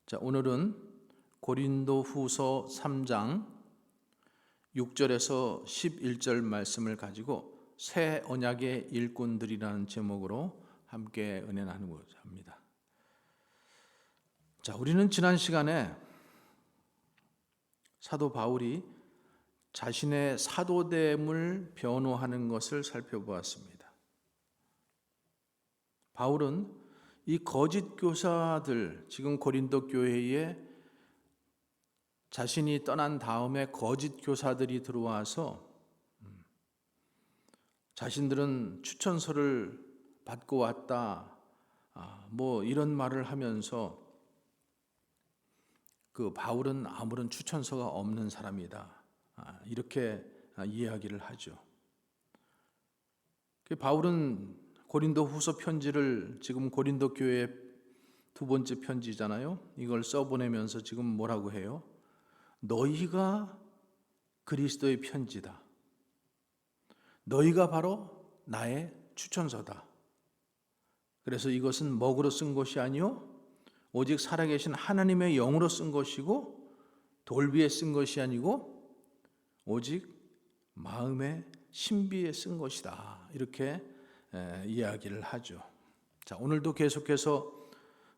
자, 오늘은 고린도후서 3장 6절에서 11절 말씀을 가지고 새 언약의 일꾼들이라는 제목으로 함께 은혜 나누고자 합니다. 자, 우리는 지난 시간에 사도 바울이 자신의 사도됨을 변호하는 것을 살펴보았습니다. 바울은 이 거짓 교사들, 지금 고린도 교회에 자신이 떠난 다음에 거짓 교사들이 들어와서 자신들은 추천서를 받고 왔다, 이런 말을 하면서 그 바울은 아무런 추천서가 없는 사람이다, 이렇게 이야기를 하죠. 바울은 고린도 후서 편지를 지금 고린도 교회의 두 번째 편지잖아요. 이걸 써보내면서 지금 뭐라고 해요? 너희가 그리스도의 편지다. 너희가 바로 나의 추천서다. 그래서 이것은 먹으로 쓴 것이 아니요 오직 살아계신 하나님의 영으로 쓴 것이고 돌비에 쓴 것이 아니고 오직 마음의 신비에 쓴 것이다. 이렇게 이야기를 하죠. 자, 오늘도 계속해서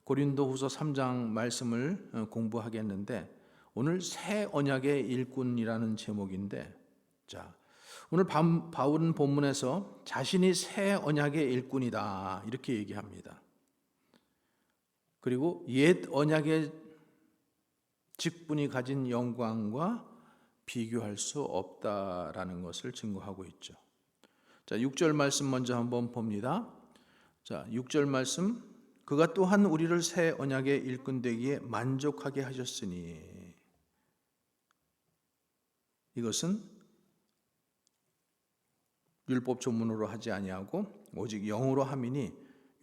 고린도후서 3장 말씀을 공부하겠는데 오늘 새 언약의 일꾼이라는 제목인데, 자, 오늘 바울은 본문에서 자신이 새 언약의 일꾼이다 이렇게 얘기합니다. 그리고 옛 언약의 직분이 가진 영광과 비교할 수 없다라는 것을 증거하고 있죠. 자, 6절 말씀 먼저 한번 봅니다. 자, 6절 말씀, 그가 또한 우리를 새 언약의 일꾼 되기에 만족하게 하셨으니, 이것은 율법 조문으로 하지 아니하고 오직 영으로 함이니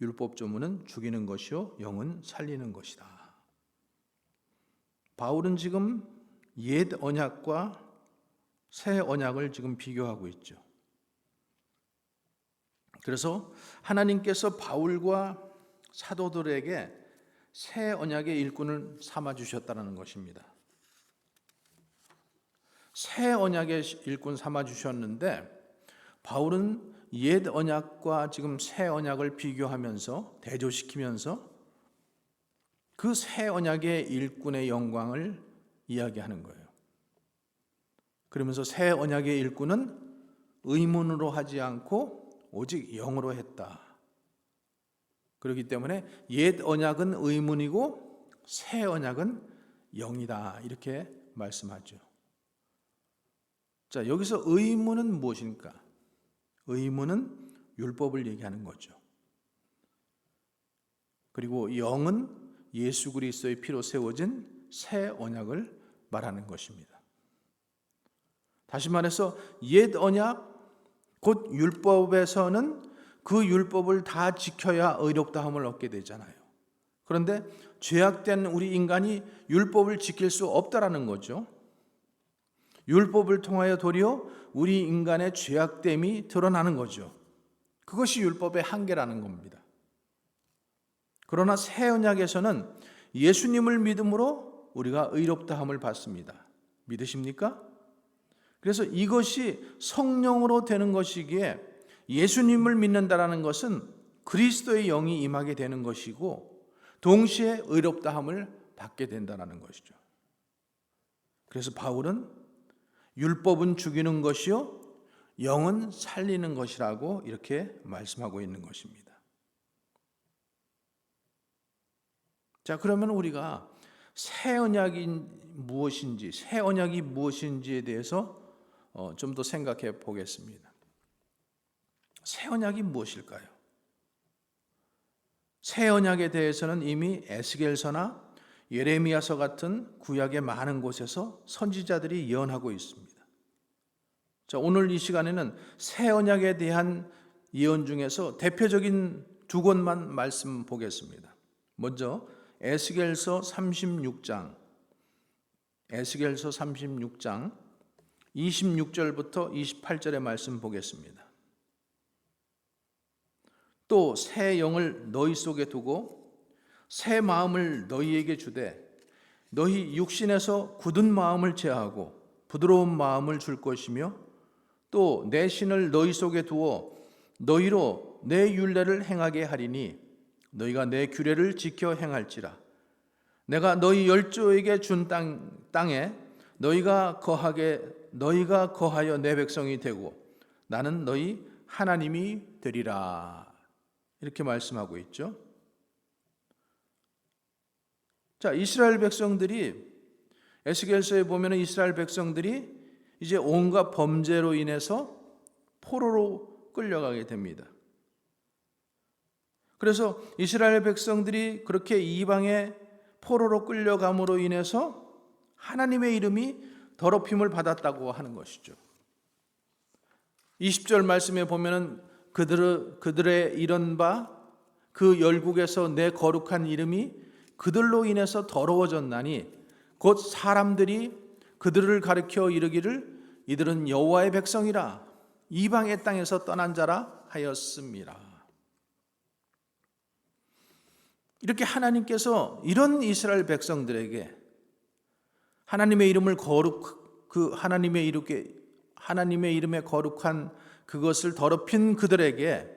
율법 조문은 죽이는 것이요 영은 살리는 것이다. 바울은 지금 옛 언약과 새 언약을 지금 비교하고 있죠. 그래서 하나님께서 바울과 사도들에게 새 언약의 일꾼을 삼아 주셨다는 것입니다. 새 언약의 일꾼 삼아 주셨는데 바울은 옛 언약과 지금 새 언약을 비교하면서 대조시키면서 그 새 언약의 일꾼의 영광을 이야기하는 거예요. 그러면서 새 언약의 일꾼은 의문으로 하지 않고 오직 영으로 했다. 그렇기 때문에 옛 언약은 의문이고 새 언약은 영이다. 이렇게 말씀하죠. 자, 여기서 의문은 무엇입니까? 의문은 율법을 얘기하는 거죠. 그리고 영은 예수 그리스도의 피로 세워진 새 언약을 말하는 것입니다. 다시 말해서 옛 언약, 곧 율법에서는 그 율법을 다 지켜야 의롭다함을 얻게 되잖아요. 그런데 죄악된 우리 인간이 율법을 지킬 수 없다라는 거죠. 율법을 통하여 도리어 우리 인간의 죄악됨이 드러나는 거죠. 그것이 율법의 한계라는 겁니다. 그러나 새 언약에서는 예수님을 믿음으로 우리가 의롭다함을 받습니다. 믿으십니까? 그래서 이것이 성령으로 되는 것이기에 예수님을 믿는다라는 것은 그리스도의 영이 임하게 되는 것이고 동시에 의롭다함을 받게 된다는 것이죠. 그래서 바울은 율법은 죽이는 것이요 영은 살리는 것이라고 이렇게 말씀하고 있는 것입니다. 자, 그러면 우리가 새 언약이 무엇인지에 대해서 좀 더 생각해 보겠습니다. 새 언약이 무엇일까요? 새 언약에 대해서는 이미 에스겔서나 예레미야서 같은 구약의 많은 곳에서 선지자들이 예언하고 있습니다. 자, 오늘 이 시간에는 새 언약에 대한 예언 중에서 대표적인 두 곳만 말씀 보겠습니다. 먼저 에스겔서 36장 26절부터 28절의 말씀 보겠습니다. 또 새 영을 너희 속에 두고 새 마음을 너희에게 주되 너희 육신에서 굳은 마음을 제하고 부드러운 마음을 줄 것이며 또 내 신을 너희 속에 두어 너희로 내 율례를 행하게 하리니 너희가 내 규례를 지켜 행할지라. 내가 너희 열조에게 준 땅에 너희가 거하여 내 백성이 되고 나는 너희 하나님이 되리라. 이렇게 말씀하고 있죠. 자, 이스라엘 백성들이 에스겔서에 보면은 이스라엘 백성들이 이제 온갖 범죄로 인해서 포로로 끌려가게 됩니다. 그래서 이스라엘 백성들이 그렇게 이방의 포로로 끌려감으로 인해서 하나님의 이름이 더럽힘을 받았다고 하는 것이죠. 20절 말씀에 보면은 그들의 이런 바 그 열국에서 내 거룩한 이름이 그들로 인해서 더러워졌나니 곧 사람들이 그들을 가리켜 이르기를 이들은 여호와의 백성이라 이방의 땅에서 떠난 자라 하였습니다. 이렇게 하나님께서 이런 이스라엘 백성들에게 하나님의 이름을 하나님의 이름에 거룩한 그것을 더럽힌 그들에게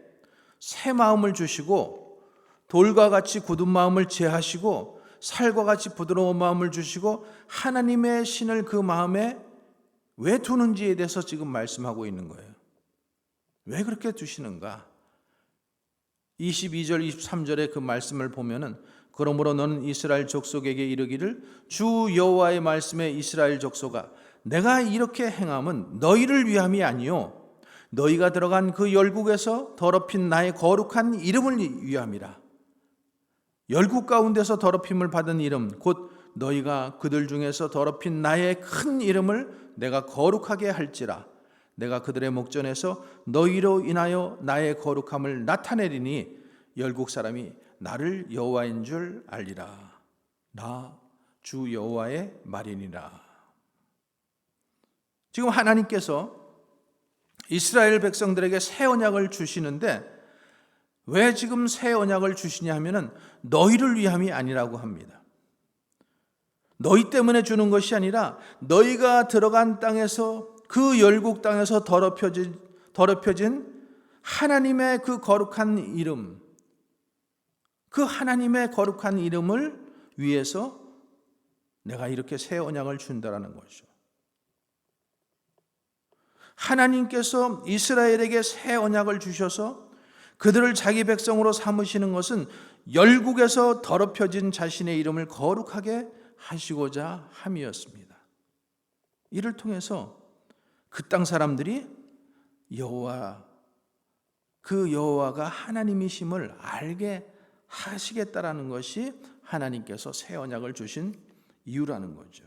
새 마음을 주시고 돌과 같이 굳은 마음을 제하시고 살과 같이 부드러운 마음을 주시고 하나님의 신을 그 마음에 왜 두는지에 대해서 지금 말씀하고 있는 거예요. 왜 그렇게 두시는가? 22절 23절의 그 말씀을 보면은 그러므로 너는 이스라엘 족속에게 이르기를 주 여호와의 말씀에 이스라엘 족속아 내가 이렇게 행함은 너희를 위함이 아니요 너희가 들어간 그 열국에서 더럽힌 나의 거룩한 이름을 위함이라. 열국 가운데서 더럽힘을 받은 이름 곧 너희가 그들 중에서 더럽힌 나의 큰 이름을 내가 거룩하게 할지라. 내가 그들의 목전에서 너희로 인하여 나의 거룩함을 나타내리니 열국 사람이 나를 여호와인 줄 알리라. 나 주 여호와의 말이니라. 지금 하나님께서 이스라엘 백성들에게 새 언약을 주시는데 왜 지금 새 언약을 주시냐 하면은 너희를 위함이 아니라고 합니다. 너희 때문에 주는 것이 아니라 너희가 들어간 땅에서 그 열국 땅에서 더럽혀진 하나님의 그 거룩한 이름, 그 하나님의 거룩한 이름을 위해서 내가 이렇게 새 언약을 준다라는 것이죠. 하나님께서 이스라엘에게 새 언약을 주셔서 그들을 자기 백성으로 삼으시는 것은 열국에서 더럽혀진 자신의 이름을 거룩하게 하시고자 함이었습니다. 이를 통해서 그 땅 사람들이 그 여호와가 하나님이심을 알게 하시겠다라는 것이 하나님께서 새 언약을 주신 이유라는 거죠.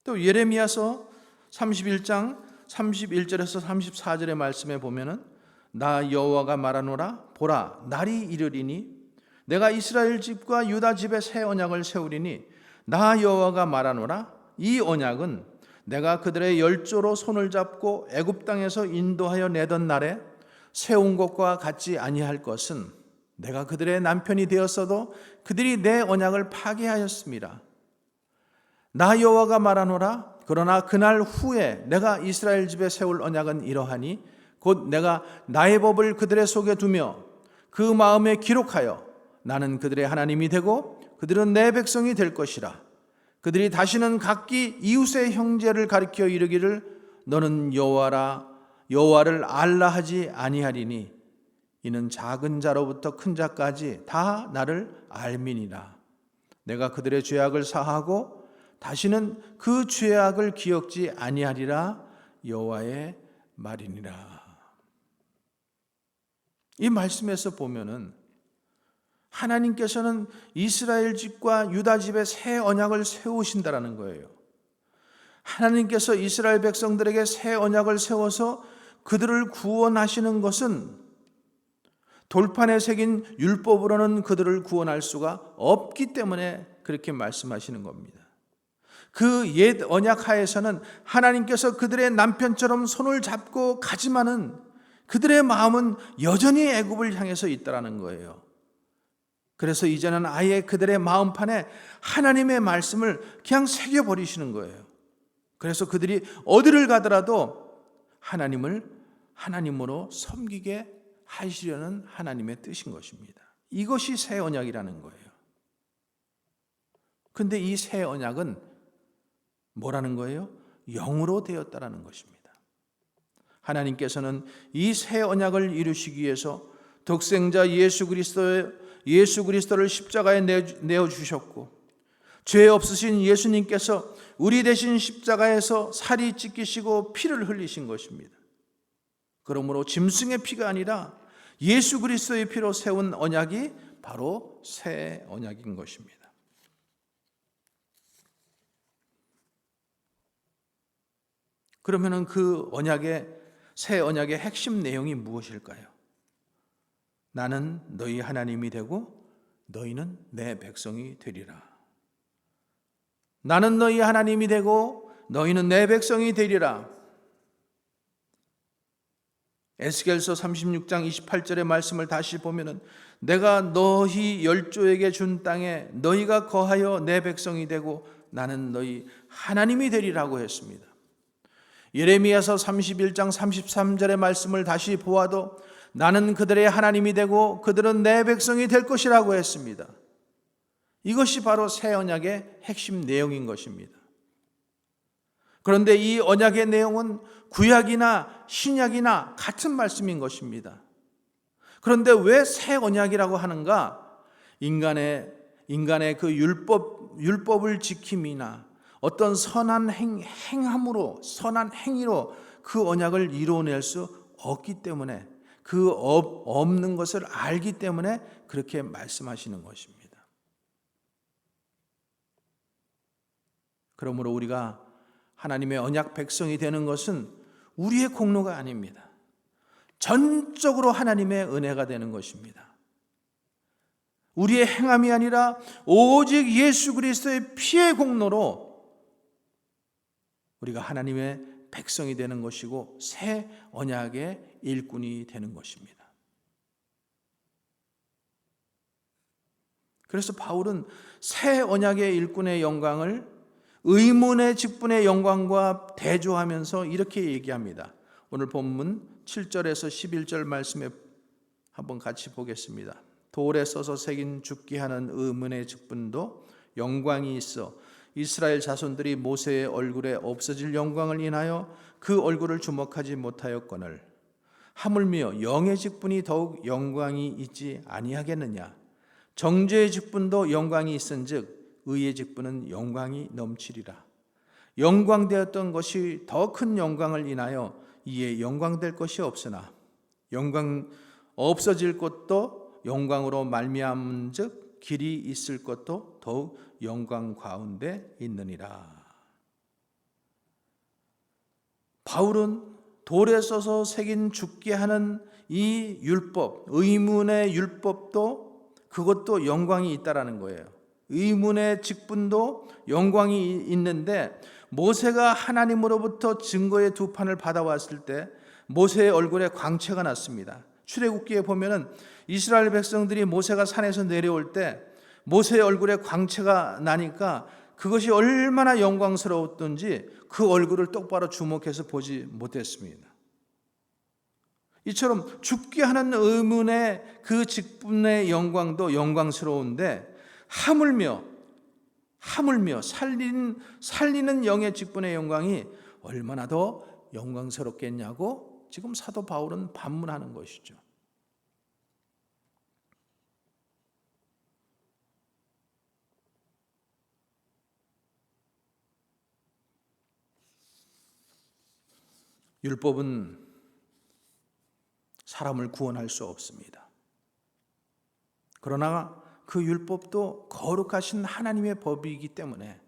또 예레미야서 31장 31절에서 34절의 말씀에 보면은 나 여호와가 말하노라 보라 날이 이르리니 내가 이스라엘 집과 유다 집에 새 언약을 세우리니 나 여호와가 말하노라 이 언약은 내가 그들의 열조로 손을 잡고 애굽 땅에서 인도하여 내던 날에 세운 것과 같지 아니할 것은 내가 그들의 남편이 되었어도 그들이 내 언약을 파괴하였습니다. 나 여호와가 말하노라 그러나 그날 후에 내가 이스라엘 집에 세울 언약은 이러하니 곧 내가 나의 법을 그들의 속에 두며 그 마음에 기록하여 나는 그들의 하나님이 되고 그들은 내 백성이 될 것이라. 그들이 다시는 각기 이웃의 형제를 가리켜 이르기를 너는 여호와를 알라 하지 아니하리니 이는 작은 자로부터 큰 자까지 다 나를 알미니라. 내가 그들의 죄악을 사하고 다시는 그 죄악을 기억지 아니하리라 여호와의 말이니라. 이 말씀에서 보면은 하나님께서는 이스라엘 집과 유다 집에 새 언약을 세우신다라는 거예요. 하나님께서 이스라엘 백성들에게 새 언약을 세워서 그들을 구원하시는 것은 돌판에 새긴 율법으로는 그들을 구원할 수가 없기 때문에 그렇게 말씀하시는 겁니다. 그 옛 언약 하에서는 하나님께서 그들의 남편처럼 손을 잡고 가지만은 그들의 마음은 여전히 애굽을 향해서 있다라는 거예요. 그래서 이제는 아예 그들의 마음판에 하나님의 말씀을 그냥 새겨버리시는 거예요. 그래서 그들이 어디를 가더라도 하나님을 하나님으로 섬기게 하시려는 하나님의 뜻인 것입니다. 이것이 새 언약이라는 거예요. 근데 이 새 언약은 뭐라는 거예요? 영으로 되었다라는 것입니다. 하나님께서는 이 새 언약을 이루시기 위해서 독생자 예수 그리스도를 십자가에 내어 주셨고, 죄 없으신 예수님께서 우리 대신 십자가에서 살이 찢기시고 피를 흘리신 것입니다. 그러므로 짐승의 피가 아니라 예수 그리스도의 피로 세운 언약이 바로 새 언약인 것입니다. 그러면은 그 새 언약의 핵심 내용이 무엇일까요? 나는 너희 하나님이 되고 너희는 내 백성이 되리라. 나는 너희 하나님이 되고 너희는 내 백성이 되리라. 에스겔서 36장 28절의 말씀을 다시 보면은 내가 너희 열조에게 준 땅에 너희가 거하여 내 백성이 되고 나는 너희 하나님이 되리라고 했습니다. 예레미야서 31장 33절의 말씀을 다시 보아도 나는 그들의 하나님이 되고 그들은 내 백성이 될 것이라고 했습니다. 이것이 바로 새 언약의 핵심 내용인 것입니다. 그런데 이 언약의 내용은 구약이나 신약이나 같은 말씀인 것입니다. 그런데 왜 새 언약이라고 하는가? 인간의 그 율법을 지킴이나 어떤 선한 행함으로, 선한 행위로 그 언약을 이루어낼 수 없기 때문에, 그 없는 것을 알기 때문에 그렇게 말씀하시는 것입니다. 그러므로 우리가 하나님의 언약 백성이 되는 것은 우리의 공로가 아닙니다. 전적으로 하나님의 은혜가 되는 것입니다. 우리의 행함이 아니라 오직 예수 그리스도의 피의 공로로 우리가 하나님의 백성이 되는 것이고 새 언약의 일꾼이 되는 것입니다. 그래서 바울은 새 언약의 일꾼의 영광을 의문의 직분의 영광과 대조하면서 이렇게 얘기합니다. 오늘 본문 7절에서 11절 말씀에 한번 같이 보겠습니다. 돌에 써서 새긴 죽게 하는 의문의 직분도 영광이 있어 이스라엘 자손들이 모세의 얼굴에 없어질 영광을 인하여 그 얼굴을 주목하지 못하였거늘 하물며 영의 직분이 더욱 영광이 있지 아니하겠느냐. 정죄의 직분도 영광이 있은즉 의의 직분은 영광이 넘치리라. 영광되었던 것이 더 큰 영광을 인하여 이에 영광될 것이 없으나 영광 없어질 것도 영광으로 말미암은즉 길이 있을 것도 더욱 영광 가운데 있느니라. 바울은 돌에 써서 새긴 죽게 하는 이 율법, 의문의 율법도 그것도 영광이 있다라는 거예요. 의문의 직분도 영광이 있는데 모세가 하나님으로부터 증거의 두 판을 받아왔을 때 모세의 얼굴에 광채가 났습니다. 출애굽기에 보면은 이스라엘 백성들이 모세가 산에서 내려올 때 모세의 얼굴에 광채가 나니까 그것이 얼마나 영광스러웠던지 그 얼굴을 똑바로 주목해서 보지 못했습니다. 이처럼 죽게 하는 의문의 그 직분의 영광도 영광스러운데 하물며 살리는 영의 직분의 영광이 얼마나 더 영광스럽겠냐고 지금 사도 바울은 반문하는 것이죠. 율법은 사람을 구원할 수 없습니다. 그러나 그 율법도 거룩하신 하나님의 법이기 때문에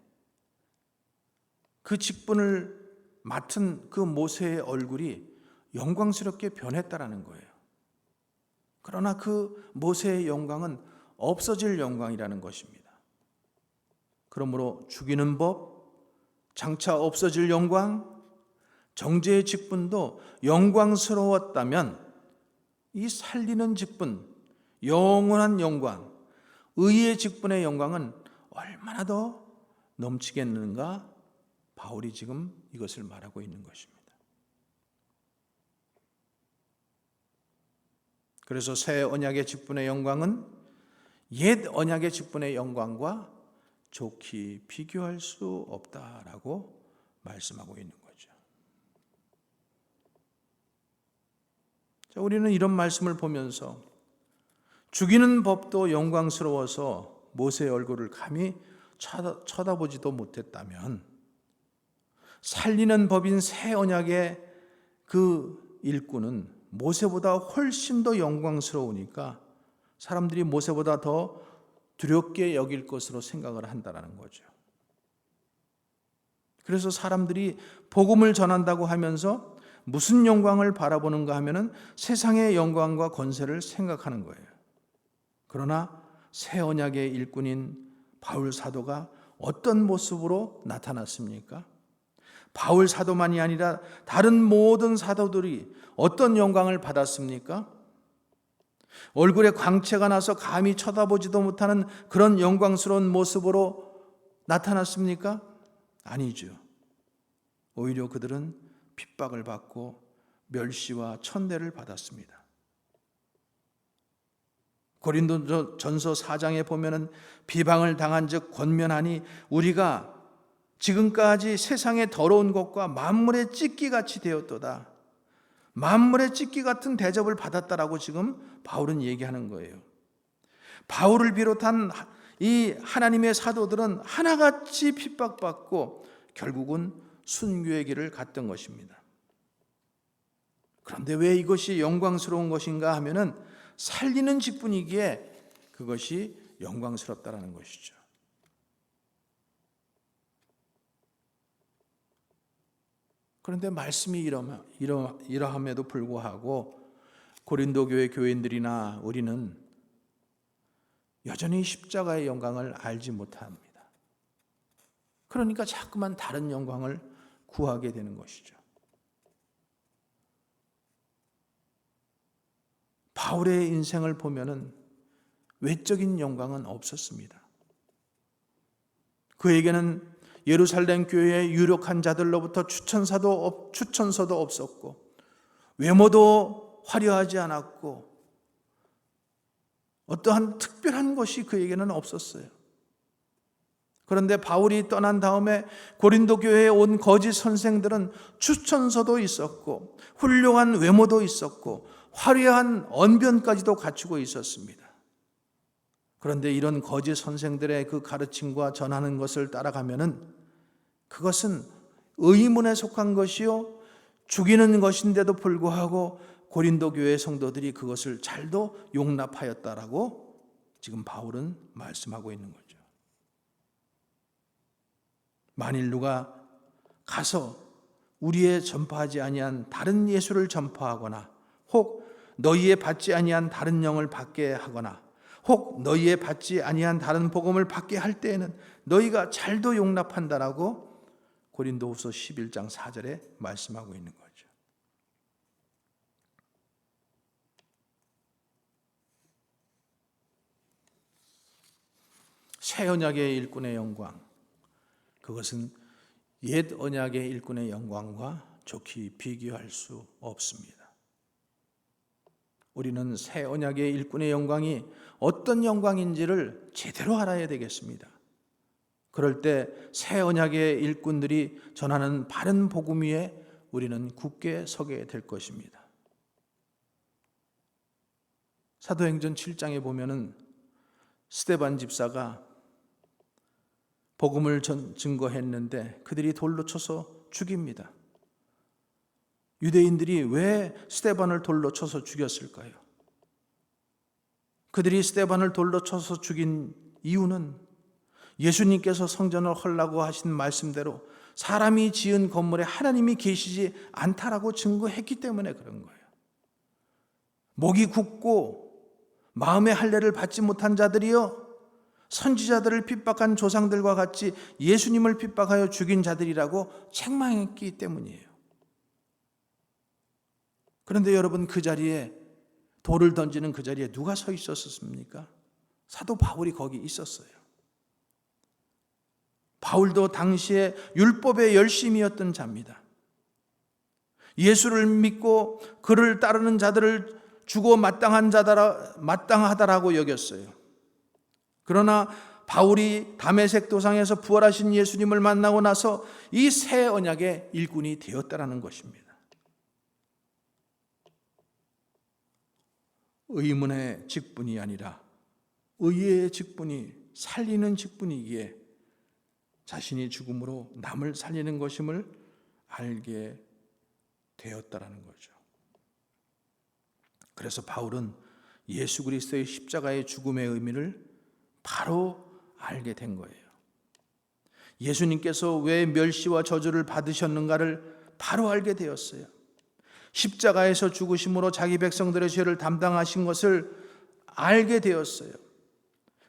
그 직분을 맡은 그 모세의 얼굴이 영광스럽게 변했다라는 거예요. 그러나 그 모세의 영광은 없어질 영광이라는 것입니다. 그러므로 죽이는 법, 장차 없어질 영광, 정죄의 직분도 영광스러웠다면 이 살리는 직분, 영원한 영광, 의의 직분의 영광은 얼마나 더 넘치겠는가? 바울이 지금 이것을 말하고 있는 것입니다. 그래서 새 언약의 직분의 영광은 옛 언약의 직분의 영광과 좋게 비교할 수 없다라고 말씀하고 있는 거죠. 자, 우리는 이런 말씀을 보면서 죽이는 법도 영광스러워서 모세의 얼굴을 감히 쳐다보지도 못했다면 살리는 법인 새 언약의 그 일꾼은 모세보다 훨씬 더 영광스러우니까 사람들이 모세보다 더 두렵게 여길 것으로 생각을 한다는 거죠. 그래서 사람들이 복음을 전한다고 하면서 무슨 영광을 바라보는가 하면은 세상의 영광과 권세를 생각하는 거예요. 그러나 새 언약의 일꾼인 바울 사도가 어떤 모습으로 나타났습니까? 바울 사도만이 아니라 다른 모든 사도들이 어떤 영광을 받았습니까? 얼굴에 광채가 나서 감히 쳐다보지도 못하는 그런 영광스러운 모습으로 나타났습니까? 아니죠. 오히려 그들은 핍박을 받고 멸시와 천대를 받았습니다. 고린도전서 4장에 보면은 비방을 당한 즉 권면하니 우리가 지금까지 세상의 더러운 것과 만물의 찢기같이 되었도다. 만물의 찢기 같은 대접을 받았다라고 지금 바울은 얘기하는 거예요. 바울을 비롯한 이 하나님의 사도들은 하나같이 핍박받고 결국은 순교의 길을 갔던 것입니다. 그런데 왜 이것이 영광스러운 것인가 하면은 살리는 직분이기에 그것이 영광스럽다라는 것이죠. 그런데 말씀이 이러함에도 불구하고 고린도 교회 교인들이나 우리는 여전히 십자가의 영광을 알지 못합니다. 그러니까 자꾸만 다른 영광을 구하게 되는 것이죠. 바울의 인생을 보면은 외적인 영광은 없었습니다. 그에게는 예루살렘 교회의 유력한 자들로부터 추천서도 없었고 외모도 화려하지 않았고 어떠한 특별한 것이 그에게는 없었어요. 그런데 바울이 떠난 다음에 고린도 교회에 온 거짓 선생들은 추천서도 있었고 훌륭한 외모도 있었고 화려한 언변까지도 갖추고 있었습니다. 그런데 이런 거짓 선생들의 그 가르침과 전하는 것을 따라가면은 그것은 의문에 속한 것이요 죽이는 것인데도 불구하고 고린도 교회 성도들이 그것을 잘도 용납하였다라고 지금 바울은 말씀하고 있는 거죠. 만일 누가 가서 우리의 전파하지 아니한 다른 예수를 전파하거나 혹 너희의 받지 아니한 다른 영을 받게 하거나 혹 너희의 받지 아니한 다른 복음을 받게 할 때에는 너희가 잘도 용납한다라고 고린도후서 11장 4절에 말씀하고 있는 거죠. 새 언약의 일꾼의 영광, 그것은 옛 언약의 일꾼의 영광과 좋게 비교할 수 없습니다. 우리는 새 언약의 일꾼의 영광이 어떤 영광인지를 제대로 알아야 되겠습니다. 그럴 때 새 언약의 일꾼들이 전하는 바른 복음 위에 우리는 굳게 서게 될 것입니다. 사도행전 7장에 보면은 스데반 집사가 복음을 증거했는데 그들이 돌로 쳐서 죽입니다. 유대인들이 왜 스데반을 돌로 쳐서 죽였을까요? 그들이 스데반을 돌로 쳐서 죽인 이유는 예수님께서 성전을 헐라고 하신 말씀대로 사람이 지은 건물에 하나님이 계시지 않다라고 증거했기 때문에 그런 거예요. 목이 굳고 마음의 할례를 받지 못한 자들이요 선지자들을 핍박한 조상들과 같이 예수님을 핍박하여 죽인 자들이라고 책망했기 때문이에요. 그런데 여러분 그 자리에 돌을 던지는 그 자리에 누가 서 있었습니까? 사도 바울이 거기 있었어요. 바울도 당시에 율법의 열심이었던 자입니다. 예수를 믿고 그를 따르는 자들을 주고 마땅하다라고 여겼어요. 그러나 바울이 다메섹 도상에서 부활하신 예수님을 만나고 나서 이 새 언약의 일꾼이 되었다라는 것입니다. 의문의 직분이 아니라 의의 직분이, 살리는 직분이기에 자신이 죽음으로 남을 살리는 것임을 알게 되었다라는 거죠. 그래서 바울은 예수 그리스도의 십자가의 죽음의 의미를 바로 알게 된 거예요. 예수님께서 왜 멸시와 저주를 받으셨는가를 바로 알게 되었어요. 십자가에서 죽으심으로 자기 백성들의 죄를 담당하신 것을 알게 되었어요.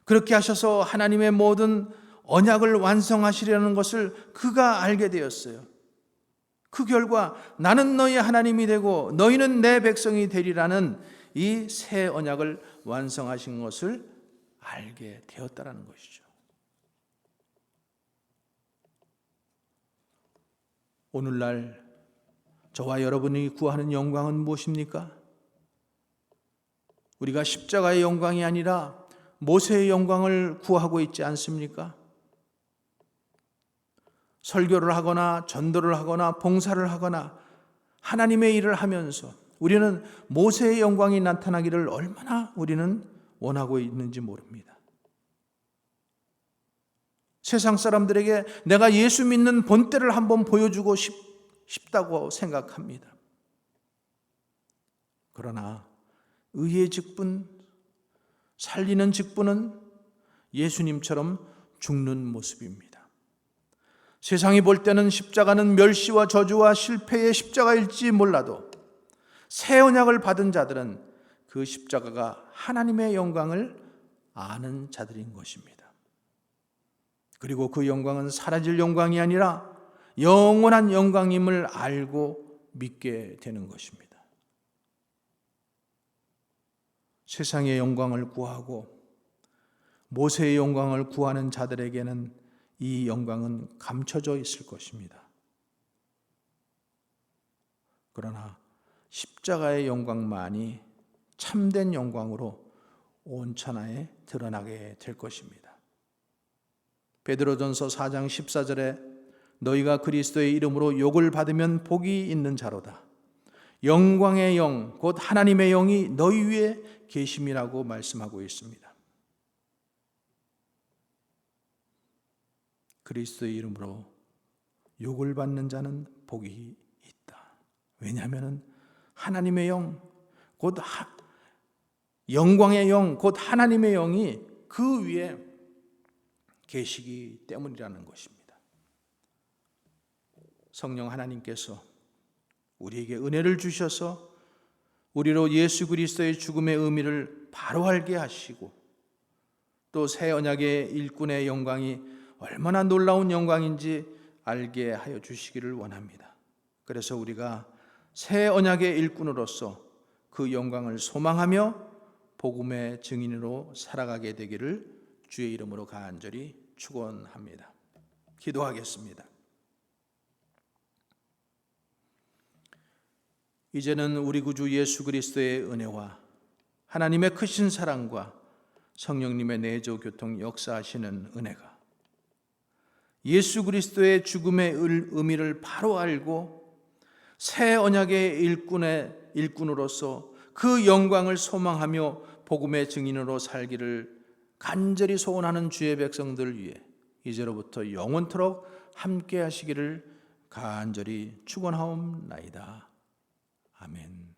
그렇게 하셔서 하나님의 모든 언약을 완성하시려는 것을 그가 알게 되었어요. 그 결과 나는 너희 하나님이 되고 너희는 내 백성이 되리라는 이 새 언약을 완성하신 것을 알게 되었다라는 것이죠. 오늘날 저와 여러분이 구하는 영광은 무엇입니까? 우리가 십자가의 영광이 아니라 모세의 영광을 구하고 있지 않습니까? 설교를 하거나 전도를 하거나 봉사를 하거나 하나님의 일을 하면서 우리는 모세의 영광이 나타나기를 얼마나 우리는 원하고 있는지 모릅니다. 세상 사람들에게 내가 예수 믿는 본때를 한번 보여주고 싶다고 생각합니다. 그러나 의의 직분, 살리는 직분은 예수님처럼 죽는 모습입니다. 세상이 볼 때는 십자가는 멸시와 저주와 실패의 십자가일지 몰라도 새 언약을 받은 자들은 그 십자가가 하나님의 영광을 아는 자들인 것입니다. 그리고 그 영광은 사라질 영광이 아니라 영원한 영광임을 알고 믿게 되는 것입니다. 세상의 영광을 구하고 모세의 영광을 구하는 자들에게는 이 영광은 감춰져 있을 것입니다. 그러나 십자가의 영광만이 참된 영광으로 온 천하에 드러나게 될 것입니다. 베드로전서 4장 14절에 너희가 그리스도의 이름으로 욕을 받으면 복이 있는 자로다. 영광의 영, 곧 하나님의 영이 너희 위에 계심이라고 말씀하고 있습니다. 그리스도의 이름으로 욕을 받는 자는 복이 있다. 왜냐하면 하나님의 영, 곧 영광의 영, 곧 하나님의 영이 그 위에 계시기 때문이라는 것입니다. 성령 하나님께서 우리에게 은혜를 주셔서 우리로 예수 그리스도의 죽음의 의미를 바로 알게 하시고 또 새 언약의 일꾼의 영광이 얼마나 놀라운 영광인지 알게 하여 주시기를 원합니다. 그래서 우리가 새 언약의 일꾼으로서 그 영광을 소망하며 복음의 증인으로 살아가게 되기를 주의 이름으로 간절히 축원합니다. 기도하겠습니다. 이제는 우리 구주 예수 그리스도의 은혜와 하나님의 크신 사랑과 성령님의 내조 교통 역사하시는 은혜가 예수 그리스도의 죽음의 의미를 바로 알고 새 언약의 일꾼으로서 그 영광을 소망하며 복음의 증인으로 살기를 간절히 소원하는 주의 백성들 위해 이제로부터 영원토록 함께 하시기를 간절히 축원하옵나이다. 아멘.